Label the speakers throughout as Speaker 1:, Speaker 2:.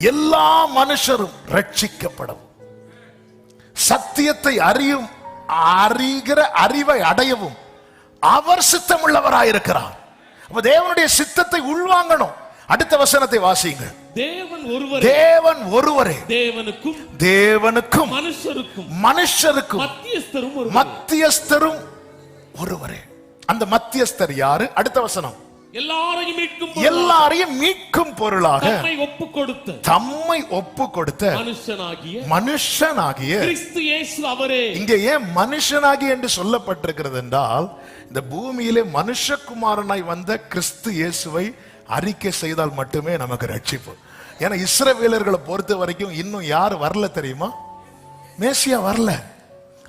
Speaker 1: எல்லா மனுஷரும் ரட்சிக்கப்படும், சத்தியத்தை அறிகிற அறிவை அடையவும் அவர் சித்தமுள்ளவராயிருக்கிறார். அப்ப தேவனுடைய சித்தத்தை உள்வாங்கணும். அடுத்த வசனத்தை வாசியுங்கள். தேவன் ஒருவரே, தேவனுக்கும் மனுஷருக்கும் மத்தியஸ்தரும் ஒருவரே. அந்த மத்தியஸ்தர் யாரு? அடுத்த வசனம். எல்லாரையும் மீட்கும் பொருளாக தம்மை ஒப்பு கொடுத்த மனுஷனாகிய கிறிஸ்து இயேசு அவரே. இங்கே ஏன் மனுஷனாகிய என்று சொல்லப்பட்டிருக்கிறது என்றால், இந்த பூமியிலே மனுஷகுமாரனாய் வந்த கிறிஸ்து இயேசுவை அறிக்கை செய்தால் மட்டுமே நமக்கு ரட்சிப்பு. ஏன்னா இஸ்ரவேலர்களை பொறுத்த வரைக்கும் இன்னும் யார் வரல தெரியுமா? மேசியா வரல.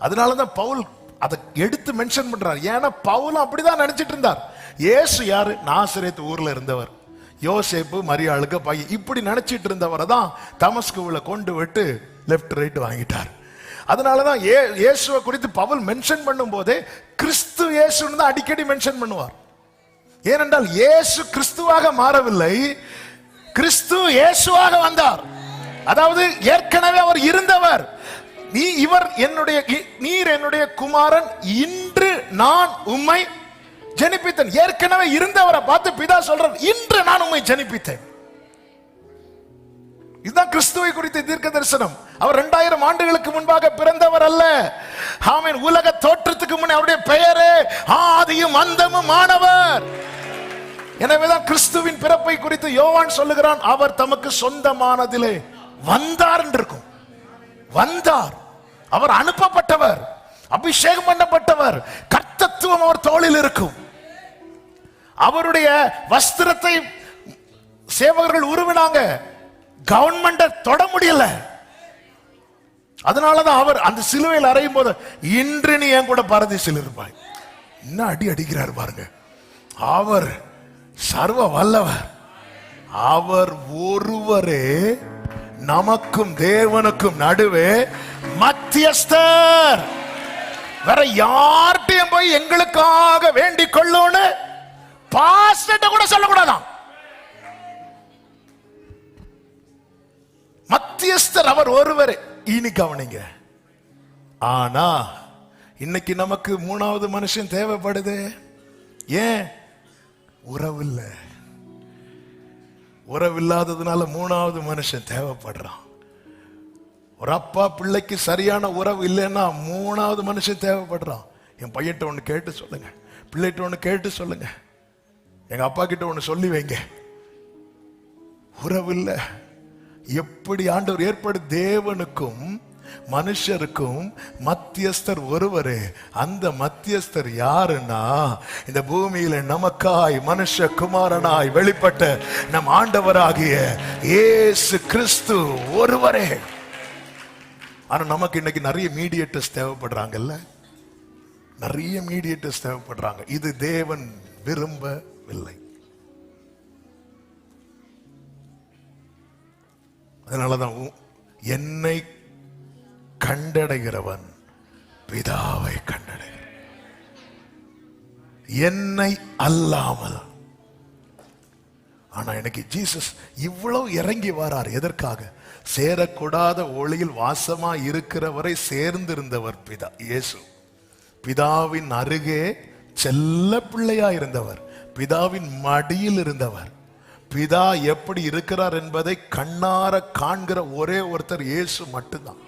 Speaker 1: அதனாலதான் பவுல் அதை எடுத்து மென்ஷன் பண்றார். ஏன்னா பவுலும் அப்படிதான் நினைச்சிட்டு இருந்தார். இயேசு யாரு? நாசரேத் ஊர்ல இருந்தவர், யோசேப்பு மரியாளுக்கு பையன், இப்படி நினைச்சிட்டு இருந்தவரை தான் தமஸ்குவுல கொண்டு விட்டு லெப்ட் ரைட் வாங்கிட்டார். அதனாலதான் இயேசுவை குறித்து பவுல் மென்ஷன் பண்ணும் போதே கிறிஸ்து இயேசுன்னு தான் அடிக்கடி மென்ஷன் பண்ணுவார். ஏனென்றால் இயேசு கிறிஸ்துவாக மாறவில்லை, கிறிஸ்து இயேசுவாக வந்தார். அதாவது ஏற்கனவே அவர் இருந்தவர். நீர் என்னுடைய குமாரன், இன்று நான் உம்மை ஜனிப்பித்தேன். ஏற்கனவே இருந்தவரை பார்த்து பிதா சொல்றார், இன்று நான் உம்மை ஜனிப்பித்தேன். இதுதான் கிறிஸ்துவை குறித்த தீர்க்க தரிசனம். அவர் 2000 ஆண்டுகளுக்கு முன்பாக பிறந்தவர் அல்ல. ஆமென். உலக தோற்றத்துக்கு முன்னே அவருடைய பெயரே ஆதியும் அந்தமும் ஆனவர். எனவேதான் கிறிஸ்துவின் பிறப்பை குறித்து யோவான் சொல்லுகிறான், அவர் தமக்கு சொந்தமானதிலே வந்தார் என்று இருக்கும். வந்தார், அவர் அனுப்பப்பட்டவர், அபிஷேகம் பண்ணப்பட்டவர், கர்த்தத்துவம் அவர் தோளில் இருக்கும். அவருடைய வஸ்திரத்தை சேவகர்கள் உருவினாங்க, கவர்மெண்ட தொட முடியல. அதனாலதான் அவர் அந்த சிலுவையில் அறையும் போது, இன்று நீ என் கூட பரதீசில் இருப்பாய். என்ன அடி அடிக்கிறார் பாருங்க. அவர் சர்வ வல்லவர், அவர் ஒருவரே நமக்கும் தேவனுக்கும் நடுவே மத்தியஸ்தர். வேற யார்கிட்டையும் போய் எங்களுக்காக வேண்டிக் கொள்ளோன்னு பாஸ்டர்ட்ட கூட சொல்லக்கூடாதான். மத்தியஸ்தர் அவர் ஒருவரே. இனி கவனிங்க. ஆனா இன்னைக்கு நமக்கு 3வது மனுஷன் தேவைப்படுது. ஏன்? உறவில்லை. உறவில்லாததுனால 3வது மனுஷன் தேவைப்படுறான். ஒரு அப்பா பிள்ளைக்கு சரியான உறவு இல்லைன்னா 3வது மனுஷன் தேவைப்படுறான். என் பையன்ட்ட ஒண்ணு கேட்டு சொல்லுங்க, பிள்ளைகிட்ட ஒண்ணு கேட்டு சொல்லுங்க, எங்க அப்பா கிட்ட ஒண்ணு சொல்லி வைங்க. உறவு இல்ல. எப்படி ஆண்டவர் ஏற்படு? தேவனுக்கும் மனுஷருக்கும் மத்தியஸ்தர் ஒருவரே. அந்த மத்தியஸ்தர் யாருன்னா, இந்த பூமியில நமக்காய் மனுஷ குமாரனாய் வெளிப்பட்ட நம் ஆண்டவராகிய இயேசு கிறிஸ்து ஒருவரே. ஆனா நமக்கு இன்னைக்கு நிறைய மீடியேட்டர்ஸ் தேவைப்படுறாங்கல்ல, நிறைய மீடியேட்டர்ஸ் தேவைப்படுறாங்க. இது தேவன் விரும்பவில்லை. அதனாலதான் என்னை கண்டடைகிறவன் பிதாவை கண்டடைகிறான், என்னை அல்லாமல். ஆனா எனக்கு ஜீசஸ் இவ்வளவு இறங்கி வரார். எதற்காக? சேரக்கூடாத ஒளியில் வாசமா இருக்கிறவரை சேர்ந்திருந்தவர் பிதா இயேசு. பிதாவின் அருகே செல்ல பிள்ளையா இருந்தவர், பிதாவின் மடியில் இருந்தவர். பிதா எப்படி இருக்கிறார் என்பதை கண்ணார காண்கிற ஒரே ஒருத்தர் இயேசு மட்டும்தான்.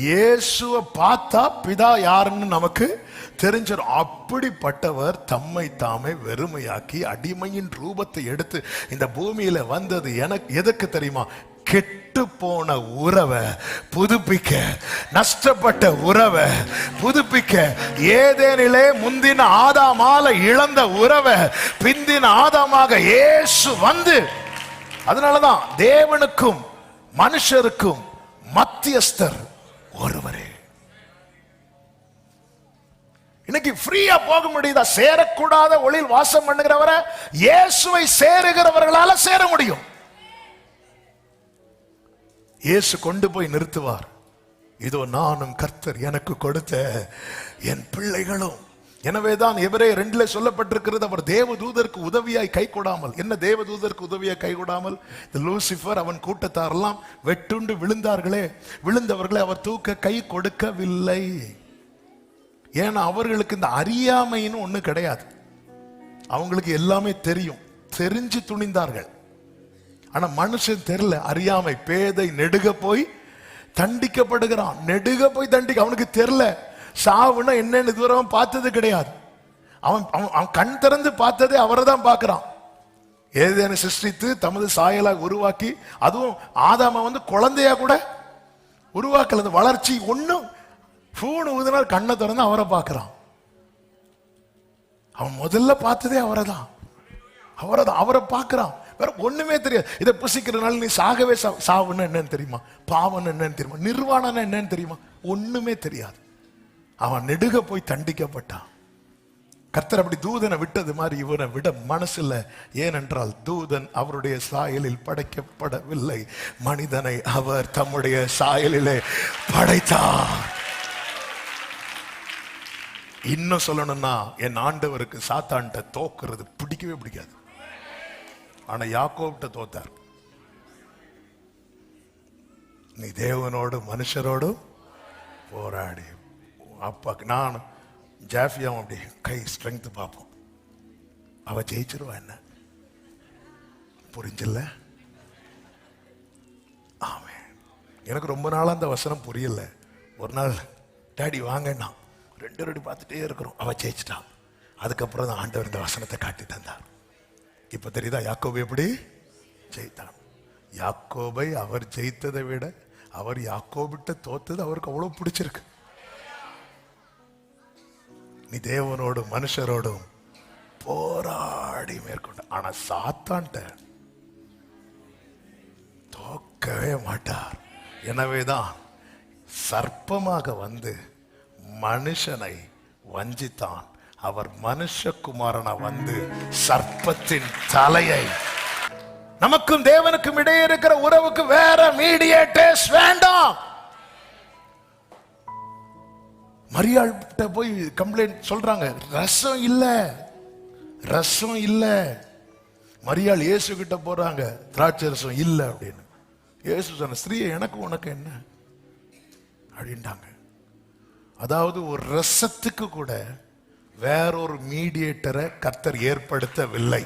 Speaker 1: இயேசுவை பார்த்தா பிதா யாருன்னு நமக்கு தெரிஞ்சிடும். அப்படிப்பட்டவர் தம்மை தாமே வெறுமையாக்கி அடிமையின் ரூபத்தை எடுத்து இந்த பூமியில வந்தது எனக்கு எதுக்கு தெரியுமா? கெட்டு போன உறவை புதுப்பிக்க, நஷ்டப்பட்ட உறவை புதுப்பிக்க, ஏதேனிலே முந்தின ஆதாமால இழந்த உறவை பிந்தின ஆதாமாக இயேசு வந்து, அதனாலதான் தேவனுக்கும் மனுஷருக்கும் மத்தியஸ்தர் ஒருவரே. இன்னைக்கு ஃப்ரீயா போக முடியுதா? சேரக்கூடாத ஒளியில் வாசம் பண்ணுகிறவரை இயேசுவை சேருகிறவர்களால சேர முடியும். இயேசு கொண்டு போய் நிறுத்துவார். இதோ நானும் கர்த்தர் எனக்கு கொடுத்த என் பிள்ளைகளும் எனவேதான் எபிரேயர் 2 சொல்லப்பட்டிருக்கிறது, அவர் தேவதூதருக்கு உதவியாய் கை கொடாமல். என்ன தேவதூதருக்கு உதவியாய் கை கொடாமல்? லூசிபர் அவன் கூட்டத்தாரெல்லாம் வெட்டுண்டு விழுந்தார்களே, விழுந்தவர்களை அவர் தூக்க கை கொடுக்கவில்லை. ஏன்னா அவர்களுக்கு இந்த அறியாமைன்னு ஒண்ணு கிடையாது. அவங்களுக்கு எல்லாமே தெரியும், தெரிஞ்சு துணிந்தார்கள். ஆனா மனுஷன் தெரியல, அறியாமை. பேதை நெடுக போய் தண்டிக்கப்படுகிறான், நெடுக போய் தண்டிக்க. அவனுக்கு தெரியல சாவுன்னா என்னன்னு இதுவரை பார்த்தது கிடையாது. அவன் கண் திறந்து பார்த்ததே அவரை தான் பார்க்கிறான். ஏதேனை சிருஷ்டித்து தமது சாயலாக உருவாக்கி, அதுவும் ஆதாம குழந்தையா கூட உருவாக்கல. வளர்ச்சி ஒண்ணும் பூணு ஊதினால் கண்ணை திறந்து அவரை பார்க்கிறான். அவன் முதல்ல பார்த்ததே அவரை தான், அவரை பார்க்கிறான். வேற ஒண்ணுமே தெரியாது. இதை புசிக்கிறதுனால நீ சாகவே சாவுன்னு என்னன்னு தெரியுமா? பாவம் என்னன்னு தெரியுமா? நிர்வாணம் என்னன்னு தெரியுமா? ஒண்ணுமே தெரியாது. அவன் நெடுக போய் தண்டிக்கப்பட்டான். கர்த்தர் அப்படி தூதனை விட்டது மாதிரி இவனை விட மனசுல. ஏனென்றால் தூதன் அவருடைய சாயலில் படைக்கப்படவில்லை, மனிதனை அவர் தம்முடைய சாயலிலே படைத்தார். இன்னும் சொல்லணும்னா, என் ஆண்டவருக்கு சாத்தான்ட்ட தோக்குறது பிடிக்கவே பிடிக்காது. ஆனா யாக்கோபிட்ட தோத்தார். நீ தேவனோடு மனுஷரோடு போராடி. அப்பாக்கு நான் ஜாஃபியாவும் அப்படி கை ஸ்ட்ரென்த் பார்ப்போம், அவ ஜெயிச்சிருவா. என்ன புரிஞ்சில்ல? ஆமே. எனக்கு ரொம்ப நாளா அந்த வசனம் புரியல. ஒரு நாள் டாடி வாங்கன்னா 2 பார்த்துட்டே இருக்கிறோம், அவ ஜெயிச்சிட்டான். அதுக்கப்புறம் தான் ஆண்டவர் இந்த வசனத்தை காட்டி தந்தார். இப்ப தெரியுதா யாக்கோபு எப்படி ஜெயித்தான்? யாக்கோபை அவர் ஜெயித்ததை விட அவர் யாக்கோபிட்ட தோத்தது அவருக்கு அவ்வளவு பிடிச்சிருக்கு. நீ தேவனோடும் மனுஷரோடும் போராடி மேற்கொண்ட. ஆனா சாத்தான்ட்ட தோக்கவே மாட்டார். எனவேதான் சர்ப்பமாக மனுஷனை வஞ்சித்தான். அவர் மனுஷகுமாரனா சர்ப்பத்தின் தலையை. நமக்கும் தேவனுக்கும் இடையே இருக்கிற உறவுக்கு வேற மீடியேட்டர்ஸ் வேண்டாம். மரியாள்கிட்ட போய் கம்ப்ளைண்ட் சொல்றாங்க, ரசம் இல்ல. மரியாள் இயேசு கிட்ட போறாங்க, திராட்சை ரசம் இல்ல அப்படின்னு. இயேசு சொன்ன, ஸ்திரீயே எனக்கு உனக்கு என்ன அப்படின்ட்டாங்க. அதாவது ஒரு ரசத்துக்கு கூட வேறொரு மீடியேட்டரை கர்த்தர் ஏற்படுத்தவில்லை.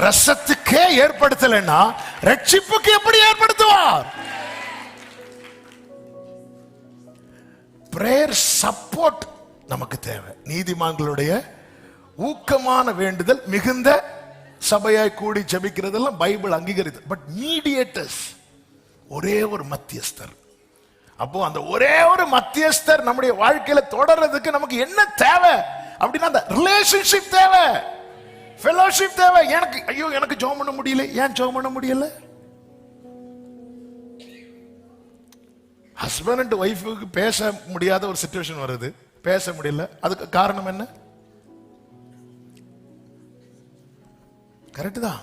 Speaker 1: ரசத்துக்கே ஏற்படுத்தலைன்னா ரட்சிப்புக்கு எப்படி ஏற்படுத்துவார்? பிரேயர் சப்போர்ட் நமக்கு தேவை. நீதிமான்களுடைய ஊக்கமான வேண்டுதல் மிகுந்த சபையாய் கூடி ஜெபிக்கிறதெல்லாம் பைபிள் அங்கீகரித்து. பட் மீடியேட்டர்ஸ், ஒரே ஒரு மத்தியஸ்தர். அப்போ அந்த ஒரே ஒரு மத்தியஸ்தர் நம்முடைய வாழ்க்கையில தொடர்றதுக்கு நமக்கு என்ன தேவை அப்படின்னா, அந்த ரிலேஷன்ஷிப் தேவை, ஃபெலோஷிப் தேவை. எனக்கு ஜெபம் பண்ண முடியல. ஏன் ஜெபம் பண்ண முடியல? ஹஸ்பண்ட் அண்ட் ஒய்ஃபுக்கு பேச முடியாத ஒரு சிச்சுவேஷன் வருது, பேச முடியல. அதுக்கு காரணம் என்ன? கரெக்ட் தான்.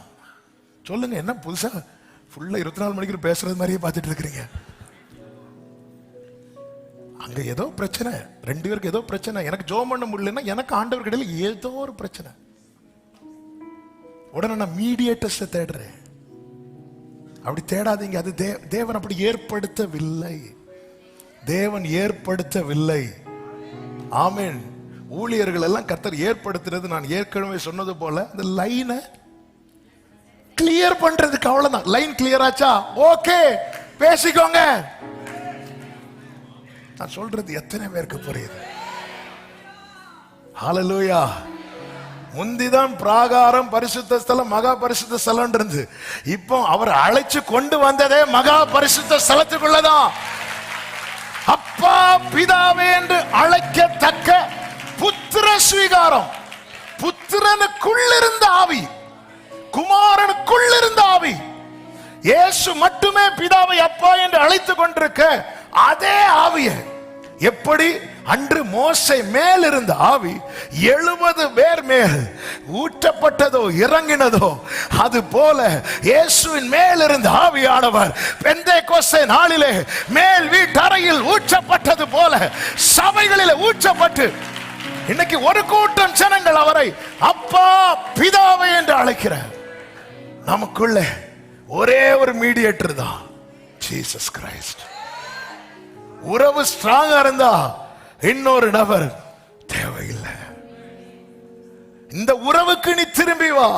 Speaker 1: சொல்லுங்க, என்ன புதுசா ஃபுல்லா 24 மணிக்கு பேசுறது மாதிரியே பார்த்துட்டு இருக்கிறீங்க? அங்க ஏதோ பிரச்சனை, 2 பேருக்கு ஏதோ பிரச்சனை. எனக்கு ஜெபம் பண்ண முடியலன்னா எனக்கு ஆண்டவர் கிடையில ஏதோ ஒரு பிரச்சனை. உடனே நான் மீடியேட்டர்ஸ் தேடுறேன். அப்படி தேடாதீங்க. அது தேவன் அப்படி ஏற்படுத்தவில்லை. தேவன் ஏற்படுத்தவில்லை. ஆமென். ஊழியர்கள் எல்லாம் கர்த்தர் ஏற்படுத்துறது, நான் ஏற்கனவே சொன்னது போல, இந்த லைனை கிளியர் பண்றதுக்கு. அவ்வளவுதான். லைன் கிளியர் ஆச்சா? ஓகே, பேசிக்கோங்க. நான் சொல்றது எத்தனை பேருக்கு புரியுது? ஹல்லேலூயா. முந்திதான் பிராகாரம், பரிசுத்த ஸ்தலம், மகா பரிசுத்த ஸ்தலம் இருந்து. இப்போ அவர் அழைச்சு கொண்டு வந்ததே மகா பரிசுத்த ஸ்தலத்துக்குள்ளதான். அப்பா பிதாவே என்று அழைக்கத்தக்க புத்திர ஸ்வீகாரம். புத்திரனுக்குள்ளிருந்த ஆவி, குமாரனுக்குள்ளிருந்த ஆவி. இயேசு மட்டுமே பிதாவை அப்பா என்று அழைத்துக் கொண்டிருக்க அதே ஆவிய எப்படி அன்று மோசே மேல் இருந்த ஆவி 70 பேர் மேல் ஊற்றப்பட்டதோ இறங்கினதோ, அது போல இயேசுவின் மேல் இருந்த ஆவியானவர் பெந்தேகோஸ்தே நாளிலே மேல் வீட்டறையில் ஊற்றப்பட்டது போல சபைகளில் ஊற்றப்பட்டு இன்னைக்கு ஒரு கூட்டம் ஜனங்கள் அவரை அப்பா பிதாவை என்று அழைக்கிறார். நமக்குள்ள ஒரே ஒரு மீடியேட்டர் தான், ஜீசஸ் கிரைஸ்ட். உறவு ஸ்ட்ராங்கா இருந்தா இன்னொரு நபர் தேவையில்லை. இந்த உறவுக்கு நீ திரும்பி வா.